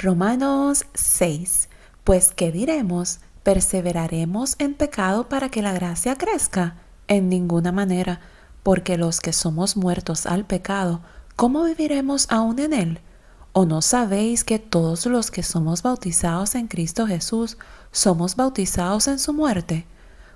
Romanos 6. Pues, ¿qué diremos? ¿Perseveraremos en pecado para que la gracia crezca? En ninguna manera, porque los que somos muertos al pecado, ¿cómo viviremos aún en él? ¿O no sabéis que todos los que somos bautizados en Cristo Jesús somos bautizados en su muerte?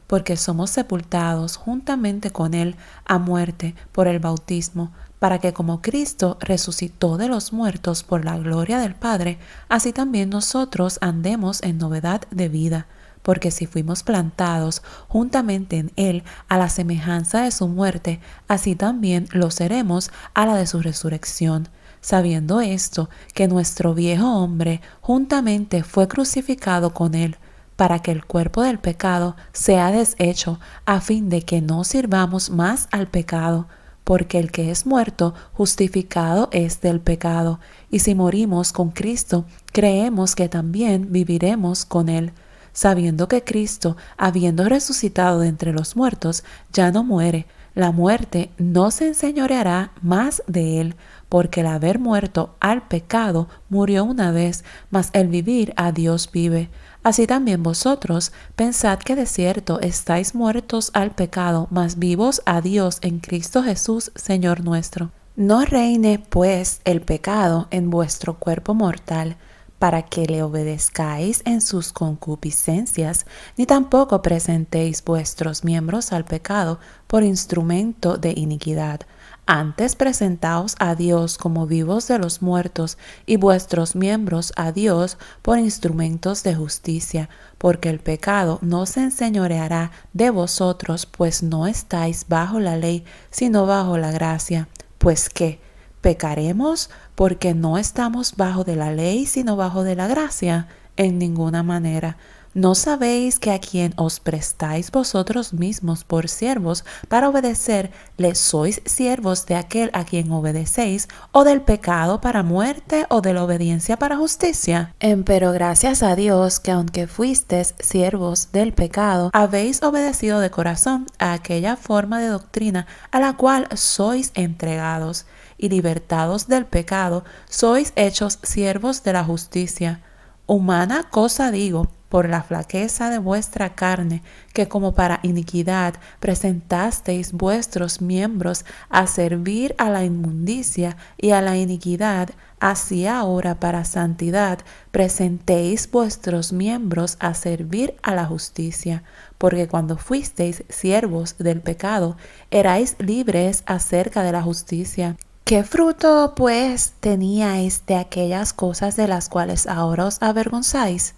Porque somos sepultados juntamente con él a muerte por el bautismo, para que como Cristo resucitó de los muertos por la gloria del Padre, así también nosotros andemos en novedad de vida. Porque si fuimos plantados juntamente en él a la semejanza de su muerte, así también lo seremos a la de su resurrección. Sabiendo esto, que nuestro viejo hombre juntamente fue crucificado con él, para que el cuerpo del pecado sea deshecho, a fin de que no sirvamos más al pecado, porque el que es muerto, justificado es del pecado, y si morimos con Cristo, creemos que también viviremos con él, sabiendo que Cristo, habiendo resucitado de entre los muertos, ya no muere. La muerte no se enseñoreará más de él, porque el haber muerto al pecado murió una vez, mas el vivir a Dios vive. Así también vosotros pensad que de cierto estáis muertos al pecado, mas vivos a Dios en Cristo Jesús, Señor nuestro. No reine, pues, el pecado en vuestro cuerpo mortal, para que le obedezcáis en sus concupiscencias, ni tampoco presentéis vuestros miembros al pecado por instrumento de iniquidad. Antes presentaos a Dios como vivos de los muertos, y vuestros miembros a Dios por instrumentos de justicia, porque el pecado no se enseñoreará de vosotros, pues no estáis bajo la ley, sino bajo la gracia. Pues ¿qué? ¿Pecaremos porque no estamos bajo de la ley, sino bajo de la gracia? En ninguna manera. ¿No sabéis que a quien os prestáis vosotros mismos por siervos para obedecer, le sois siervos de aquel a quien obedecéis, o del pecado para muerte, o de la obediencia para justicia? Empero gracias a Dios que aunque fuisteis siervos del pecado, habéis obedecido de corazón a aquella forma de doctrina a la cual sois entregados, y libertados del pecado, sois hechos siervos de la justicia. Humana cosa digo, por la flaqueza de vuestra carne, que como para iniquidad presentasteis vuestros miembros a servir a la inmundicia y a la iniquidad, así ahora para santidad presentéis vuestros miembros a servir a la justicia, porque cuando fuisteis siervos del pecado, erais libres acerca de la justicia. ¿Qué fruto, pues, teníais de aquellas cosas de las cuales ahora os avergonzáis?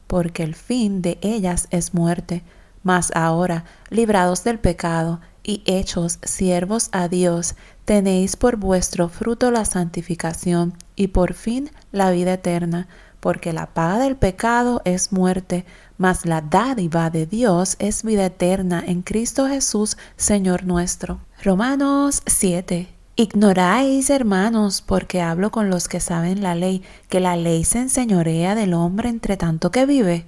Porque el fin de ellas es muerte. Mas ahora, librados del pecado y hechos siervos a Dios, tenéis por vuestro fruto la santificación y por fin la vida eterna, porque la paga del pecado es muerte, mas la dádiva de Dios es vida eterna en Cristo Jesús, Señor nuestro. Romanos 7. Ignoráis, hermanos, porque hablo con los que saben la ley, que la ley se enseñorea del hombre entre tanto que vive.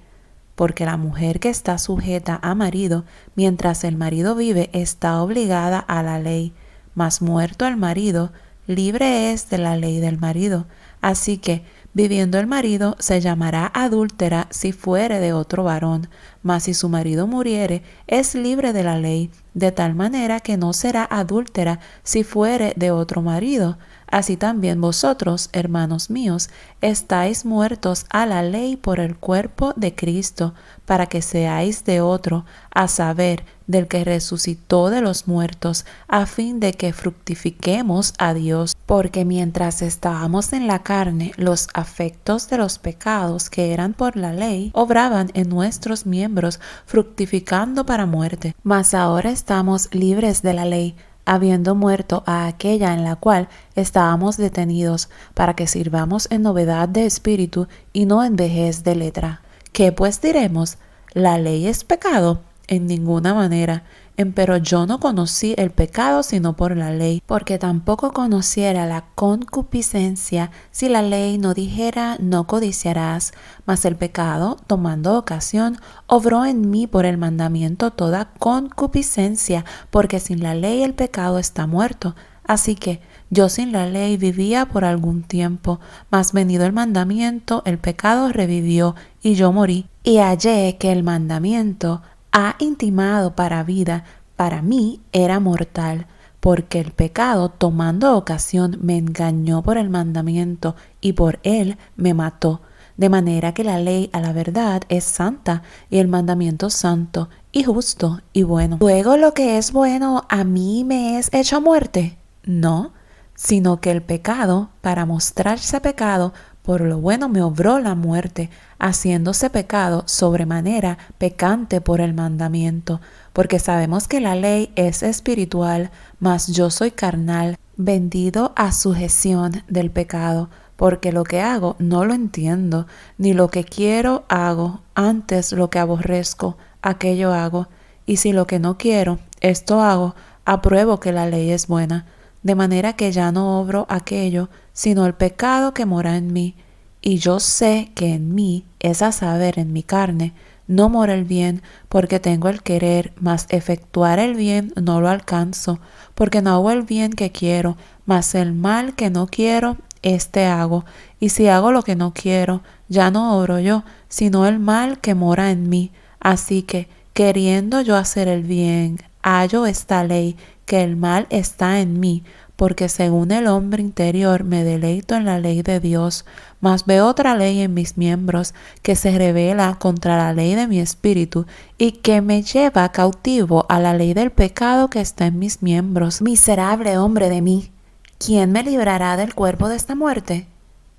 Porque la mujer que está sujeta a marido, mientras el marido vive, está obligada a la ley, mas muerto el marido, libre es de la ley del marido. Así que, viviendo el marido, se llamará adúltera si fuere de otro varón, mas si su marido muriere, es libre de la ley, de tal manera que no será adúltera si fuere de otro marido. Así también vosotros, hermanos míos, estáis muertos a la ley por el cuerpo de Cristo, para que seáis de otro, a saber, del que resucitó de los muertos, a fin de que fructifiquemos a Dios. Porque mientras estábamos en la carne, los afectos de los pecados que eran por la ley obraban en nuestros miembros, fructificando para muerte. Mas ahora estamos libres de la ley, habiendo muerto a aquella en la cual estábamos detenidos, para que sirvamos en novedad de espíritu y no en vejez de letra. ¿Qué pues diremos? ¿La ley es pecado? En ninguna manera. Empero yo no conocí el pecado sino por la ley, porque tampoco conociera la concupiscencia si la ley no dijera no codiciarás. Mas el pecado, tomando ocasión, obró en mí por el mandamiento toda concupiscencia, porque sin la ley el pecado está muerto. Así que, Yo sin la ley vivía por algún tiempo, mas venido el mandamiento, el pecado revivió y yo morí. Y hallé que el mandamiento ha intimado para vida, para mí era mortal, porque el pecado, tomando ocasión, me engañó por el mandamiento y por él me mató. De manera que la ley a la verdad es santa y el mandamiento santo y justo y bueno. Luego lo que es bueno a mí me es hecho muerte. No, sino que el pecado, para mostrarse pecado, por lo bueno me obró la muerte, haciéndose pecado sobremanera pecante por el mandamiento, porque sabemos que la ley es espiritual, mas yo soy carnal, vendido a sujeción del pecado, porque lo que hago no lo entiendo, ni lo que quiero hago, antes lo que aborrezco, aquello hago, y si lo que no quiero, esto hago, apruebo que la ley es buena, de manera que ya no obro aquello, sino el pecado que mora en mí, y yo sé que en mí, es a saber, en mi carne, no mora el bien, porque tengo el querer, mas efectuar el bien no lo alcanzo, porque no hago el bien que quiero, mas el mal que no quiero, este hago, y si hago lo que no quiero, ya no obro yo, sino el mal que mora en mí. Así que, queriendo yo hacer el bien, hallo esta ley, que el mal está en mí, porque según el hombre interior me deleito en la ley de Dios, mas veo otra ley en mis miembros que se revela contra la ley de mi espíritu y que me lleva cautivo a la ley del pecado que está en mis miembros. Miserable hombre de mí, ¿quién me librará del cuerpo de esta muerte?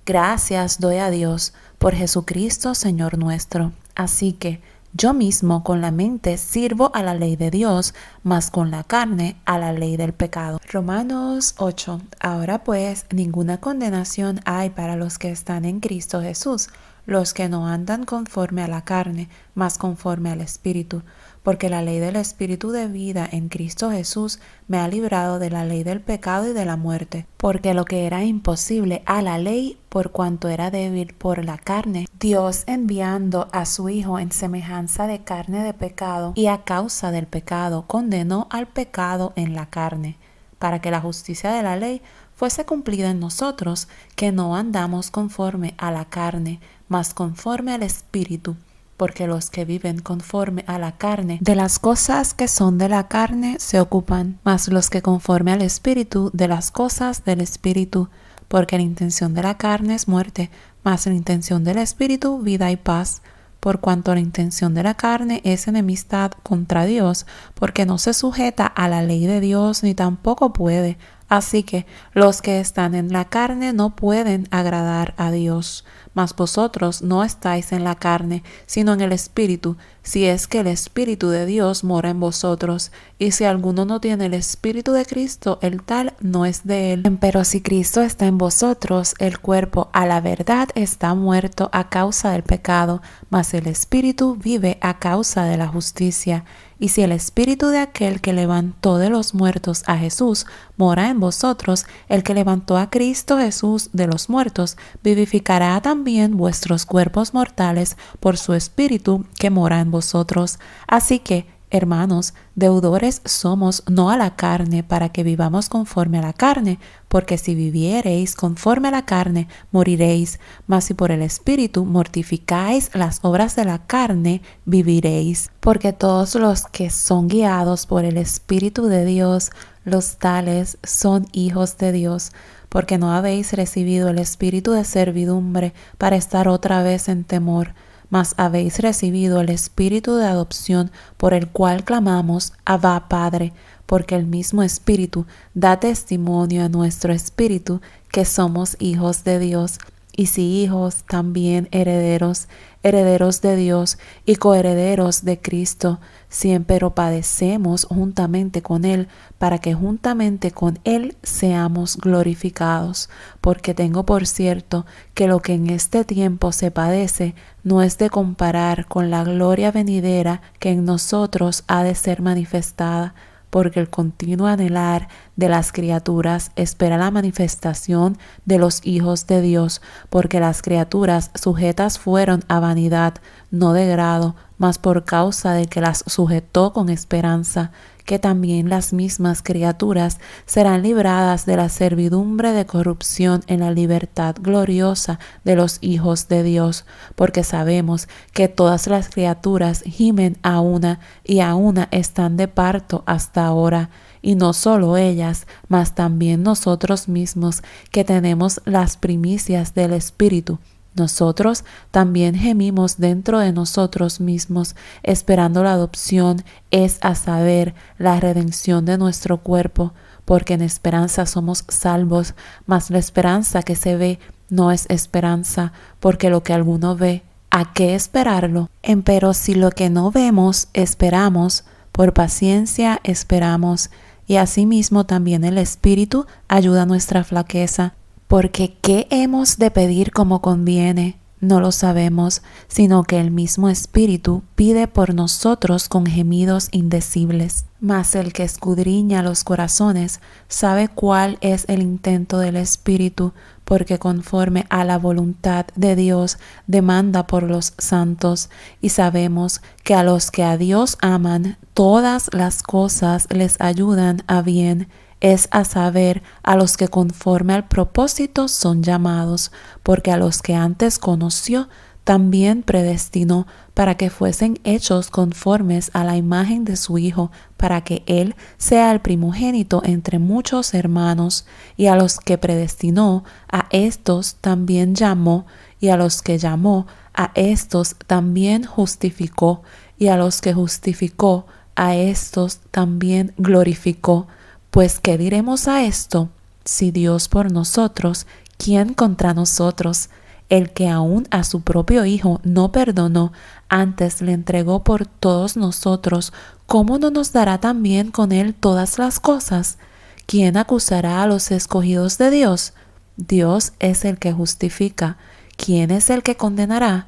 Gracias doy a Dios por Jesucristo, Señor nuestro. Así que yo mismo con la mente sirvo a la ley de Dios, mas con la carne a la ley del pecado. Romanos 8. Ahora pues ninguna condenación hay para los que están en Cristo Jesús, los que no andan conforme a la carne, mas conforme al Espíritu. Porque la ley del Espíritu de vida en Cristo Jesús me ha librado de la ley del pecado y de la muerte. Porque lo que era imposible a la ley, por cuanto era débil por la carne, Dios enviando a su Hijo en semejanza de carne de pecado, y a causa del pecado condenó al pecado en la carne, para que la justicia de la ley fuese cumplida en nosotros, que no andamos conforme a la carne, mas conforme al Espíritu. Porque los que viven conforme a la carne, de las cosas que son de la carne se ocupan, mas los que conforme al Espíritu, de las cosas del Espíritu. Porque la intención de la carne es muerte, mas la intención del Espíritu vida y paz. Por cuanto la intención de la carne es enemistad contra Dios, porque no se sujeta a la ley de Dios ni tampoco puede. Así que los que están en la carne no pueden agradar a Dios. Mas vosotros no estáis en la carne, sino en el Espíritu, si es que el Espíritu de Dios mora en vosotros. Y si alguno no tiene el Espíritu de Cristo, el tal no es de él. Pero si Cristo está en vosotros, el cuerpo a la verdad está muerto a causa del pecado, mas el Espíritu vive a causa de la justicia. Y si el Espíritu de aquel que levantó de los muertos a Jesús mora en vosotros, el que levantó a Cristo Jesús de los muertos vivificará también vuestros cuerpos mortales por su Espíritu que mora en vosotros. Así que, hermanos, deudores somos no a la carne para que vivamos conforme a la carne, porque si viviereis conforme a la carne, moriréis, mas si por el Espíritu mortificáis las obras de la carne, viviréis. Porque todos los que son guiados por el Espíritu de Dios, los tales son hijos de Dios. Porque no habéis recibido el espíritu de servidumbre para estar otra vez en temor, mas habéis recibido el espíritu de adopción por el cual clamamos, Abba, Padre, porque el mismo Espíritu da testimonio a nuestro espíritu que somos hijos de Dios. Y si hijos, también herederos, herederos de Dios y coherederos de Cristo, si empero padecemos juntamente con Él, para que juntamente con Él seamos glorificados. Porque tengo por cierto que lo que en este tiempo se padece no es de comparar con la gloria venidera que en nosotros ha de ser manifestada. Porque el continuo anhelar de las criaturas espera la manifestación de los hijos de Dios, porque las criaturas sujetas fueron a vanidad, no de grado, mas por causa de que las sujetó con esperanza, que también las mismas criaturas serán libradas de la servidumbre de corrupción en la libertad gloriosa de los hijos de Dios, porque sabemos que todas las criaturas gimen a una y a una están de parto hasta ahora, y no solo ellas, mas también nosotros mismos, que tenemos las primicias del Espíritu. Nosotros también gemimos dentro de nosotros mismos, esperando la adopción, es a saber, la redención de nuestro cuerpo, porque en esperanza somos salvos, mas la esperanza que se ve no es esperanza, porque lo que alguno ve, ¿a qué esperarlo? Empero si lo que no vemos esperamos, por paciencia esperamos, y asimismo también el Espíritu ayuda a nuestra flaqueza, porque ¿qué hemos de pedir como conviene? No lo sabemos, sino que el mismo Espíritu pide por nosotros con gemidos indecibles. Mas el que escudriña los corazones sabe cuál es el intento del Espíritu, porque conforme a la voluntad de Dios demanda por los santos, y sabemos que a los que a Dios aman, todas las cosas les ayudan a bien, es a saber, a los que conforme al propósito son llamados, porque a los que antes conoció, también predestinó para que fuesen hechos conformes a la imagen de su Hijo, para que Él sea el primogénito entre muchos hermanos. Y a los que predestinó, a éstos también llamó, y a los que llamó, a éstos también justificó, y a los que justificó, a éstos también glorificó. Pues, ¿qué diremos a esto? Si Dios por nosotros, ¿quién contra nosotros? El que aún a su propio Hijo no perdonó, antes le entregó por todos nosotros, ¿cómo no nos dará también con él todas las cosas? ¿Quién acusará a los escogidos de Dios? Dios es el que justifica. ¿Quién es el que condenará?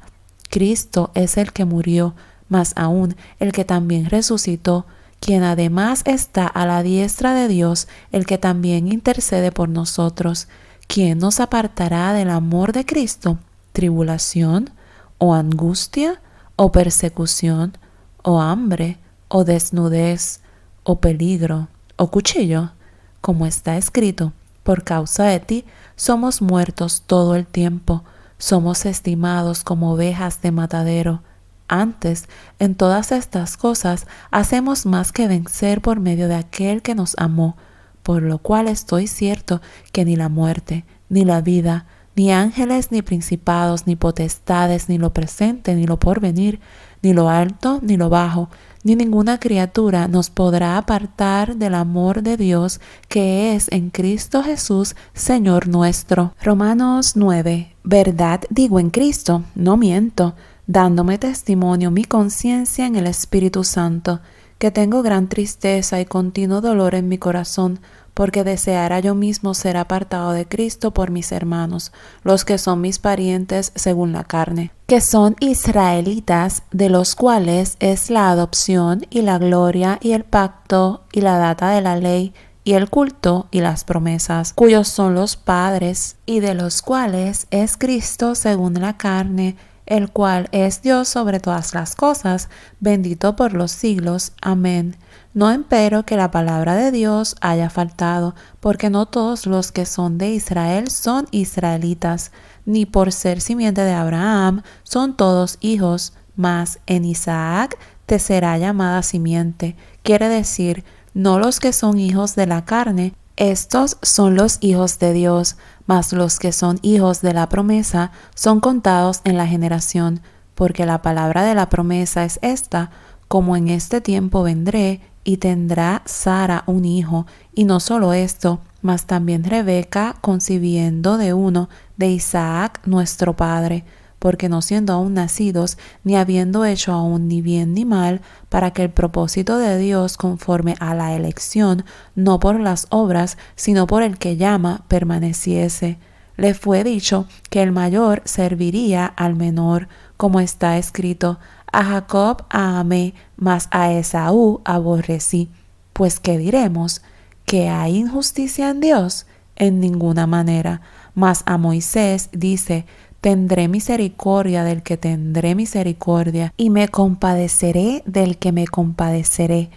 Cristo es el que murió, mas aún el que también resucitó, quien además está a la diestra de Dios, el que también intercede por nosotros. ¿Quién nos apartará del amor de Cristo? ¿Tribulación, o angustia, o persecución, o hambre, o desnudez, o peligro, o cuchillo? Como está escrito, por causa de ti somos muertos todo el tiempo, somos estimados como ovejas de matadero. Antes, en todas estas cosas, hacemos más que vencer por medio de aquel que nos amó, por lo cual estoy cierto que ni la muerte, ni la vida, ni ángeles, ni principados, ni potestades, ni lo presente, ni lo porvenir, ni lo alto, ni lo bajo, ni ninguna criatura nos podrá apartar del amor de Dios que es en Cristo Jesús, Señor nuestro. Romanos 9. Verdad digo en Cristo, no miento, dándome testimonio mi conciencia en el Espíritu Santo, que tengo gran tristeza y continuo dolor en mi corazón, porque deseara yo mismo ser apartado de Cristo por mis hermanos, los que son mis parientes según la carne, que son israelitas, de los cuales es la adopción y la gloria y el pacto y la data de la ley y el culto y las promesas, cuyos son los padres, y de los cuales es Cristo según la carne, el cual es Dios sobre todas las cosas, bendito por los siglos. Amén. No empero que la palabra de Dios haya faltado, porque no todos los que son de Israel son israelitas, ni por ser simiente de Abraham son todos hijos, mas en Isaac te será llamada simiente. Quiere decir, no los que son hijos de la carne, estos son los hijos de Dios, mas los que son hijos de la promesa son contados en la generación, porque la palabra de la promesa es esta: como en este tiempo vendré, y tendrá Sara un hijo, y no solo esto, mas también Rebeca concibiendo de uno, de Isaac nuestro padre, porque no siendo aún nacidos, ni habiendo hecho aún ni bien ni mal, para que el propósito de Dios conforme a la elección, no por las obras, sino por el que llama, permaneciese. Le fue dicho que el mayor serviría al menor, como está escrito: a Jacob amé, mas a Esaú aborrecí. Pues, ¿qué diremos? ¿Que hay injusticia en Dios? En ninguna manera. Mas a Moisés dice: tendré misericordia del que tendré misericordia, y me compadeceré del que me compadeceré.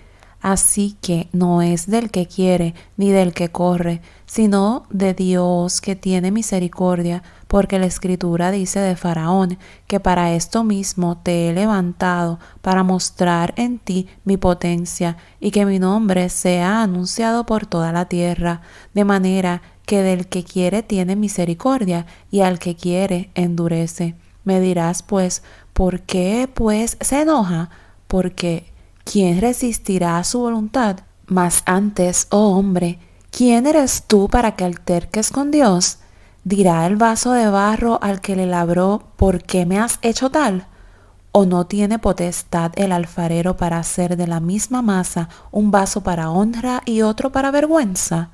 Así que no es del que quiere ni del que corre, sino de Dios que tiene misericordia, porque la Escritura dice de Faraón que para esto mismo te he levantado, para mostrar en ti mi potencia y que mi nombre sea anunciado por toda la tierra, de manera que del que quiere tiene misericordia y al que quiere endurece. Me dirás pues, ¿por qué pues se enoja? Porque ¿quién resistirá a su voluntad? Mas antes, oh hombre, ¿quién eres tú para que alterques con Dios? ¿Dirá el vaso de barro al que le labró, ¿por qué me has hecho tal? ¿O no tiene potestad el alfarero para hacer de la misma masa un vaso para honra y otro para vergüenza?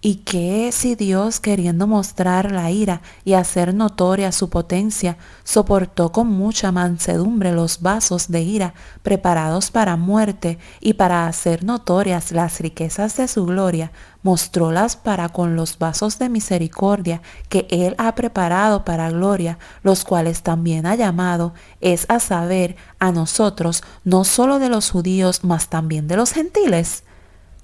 ¿Y qué si Dios, queriendo mostrar la ira y hacer notoria su potencia, soportó con mucha mansedumbre los vasos de ira preparados para muerte y para hacer notorias las riquezas de su gloria, mostrólas para con los vasos de misericordia que Él ha preparado para gloria, los cuales también ha llamado, es a saber, a nosotros, no solo de los judíos, mas también de los gentiles?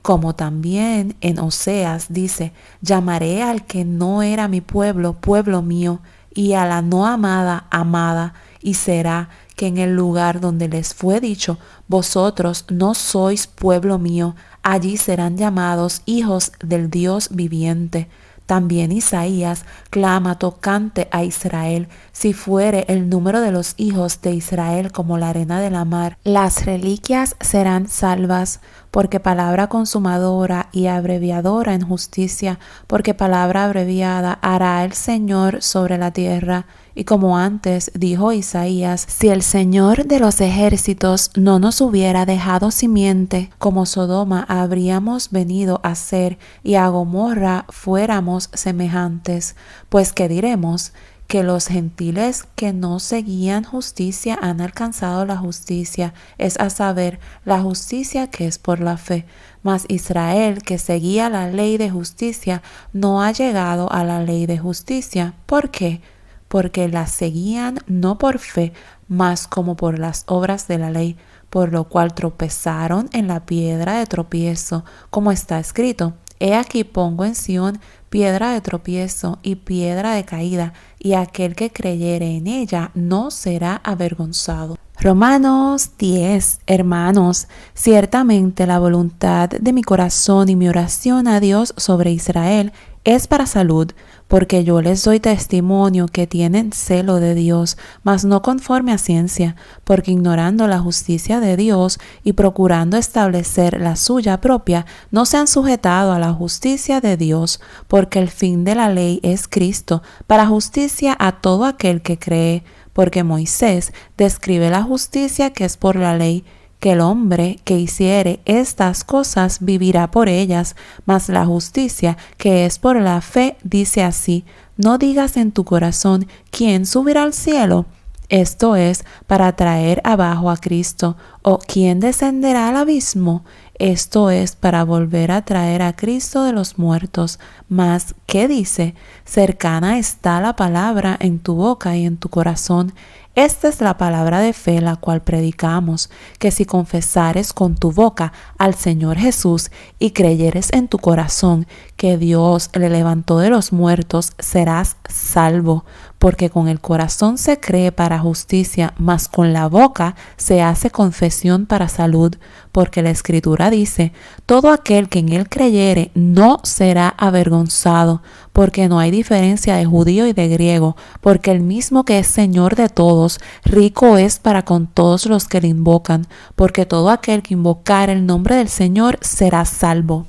Como también en Oseas dice, llamaré al que no era mi pueblo, pueblo mío, y a la no amada, amada, y será que en el lugar donde les fue dicho, vosotros no sois pueblo mío, allí serán llamados hijos del Dios viviente. También Isaías clama tocante a Israel, si fuere el número de los hijos de Israel como la arena de la mar, las reliquias serán salvas, porque palabra consumadora y abreviadora en justicia, porque palabra abreviada hará el Señor sobre la tierra. Y como antes dijo Isaías, si el Señor de los ejércitos no nos hubiera dejado simiente, como Sodoma habríamos venido a ser, y a Gomorra fuéramos semejantes. Pues ¿qué diremos? Que los gentiles que no seguían justicia han alcanzado la justicia, es a saber, la justicia que es por la fe. Mas Israel, que seguía la ley de justicia, no ha llegado a la ley de justicia. ¿Por qué? Porque la seguían no por fe, mas como por las obras de la ley, por lo cual tropezaron en la piedra de tropiezo, como está escrito. He aquí pongo en Sión piedra de tropiezo y piedra de caída, y aquel que creyere en ella no será avergonzado. Romanos 10. Hermanos, ciertamente la voluntad de mi corazón y mi oración a Dios sobre Israel es para salud, porque yo les doy testimonio que tienen celo de Dios, mas no conforme a ciencia, porque ignorando la justicia de Dios y procurando establecer la suya propia, no se han sujetado a la justicia de Dios, porque el fin de la ley es Cristo, para justicia a todo aquel que cree, porque Moisés describe la justicia que es por la ley, que el hombre que hiciere estas cosas vivirá por ellas, mas la justicia que es por la fe dice así, no digas en tu corazón, ¿quién subirá al cielo? Esto es para traer abajo a Cristo, o ¿quién descenderá al abismo? Esto es para volver a traer a Cristo de los muertos. Mas, ¿qué dice? Cercana está la palabra en tu boca y en tu corazón. Esta es la palabra de fe la cual predicamos, que si confesares con tu boca al Señor Jesús y creyeres en tu corazón que Dios le levantó de los muertos, serás salvo, porque con el corazón se cree para justicia, mas con la boca se hace confesión para salud, porque la Escritura dice, todo aquel que en él creyere no será avergonzado, porque no hay diferencia de judío y de griego, porque el mismo que es Señor de todos, rico es para con todos los que le invocan, porque todo aquel que invocar el nombre del Señor será salvo.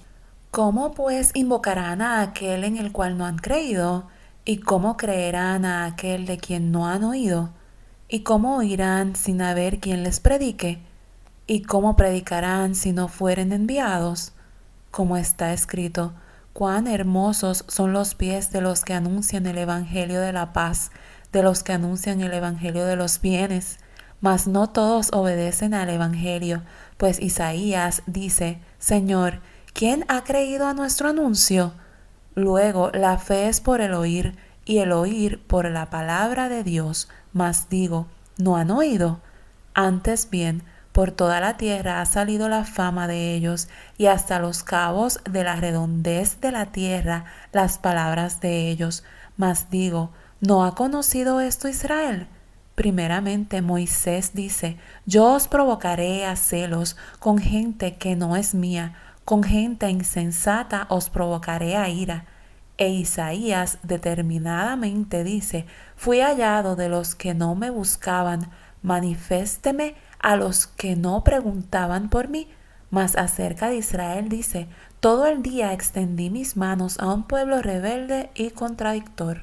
¿Cómo pues invocarán a aquel en el cual no han creído? ¿Y cómo creerán a aquel de quien no han oído? ¿Y cómo oirán sin haber quien les predique? ¿Y cómo predicarán si no fueren enviados? Como está escrito, cuán hermosos son los pies de los que anuncian el evangelio de la paz, de los que anuncian el evangelio de los bienes. Mas no todos obedecen al evangelio, pues Isaías dice, Señor, ¿quién ha creído a nuestro anuncio? Luego, la fe es por el oír, y el oír por la palabra de Dios. Mas digo, ¿no han oído? Antes bien, por toda la tierra ha salido la fama de ellos, y hasta los cabos de la redondez de la tierra las palabras de ellos. Mas digo, ¿no ha conocido esto Israel? Primeramente Moisés dice, yo os provocaré a celos con gente que no es mía, con gente insensata os provocaré a ira. E Isaías determinadamente dice, fui hallado de los que no me buscaban, manifésteme a los que no preguntaban por mí. Mas acerca de Israel dice, todo el día extendí mis manos a un pueblo rebelde y contradictor.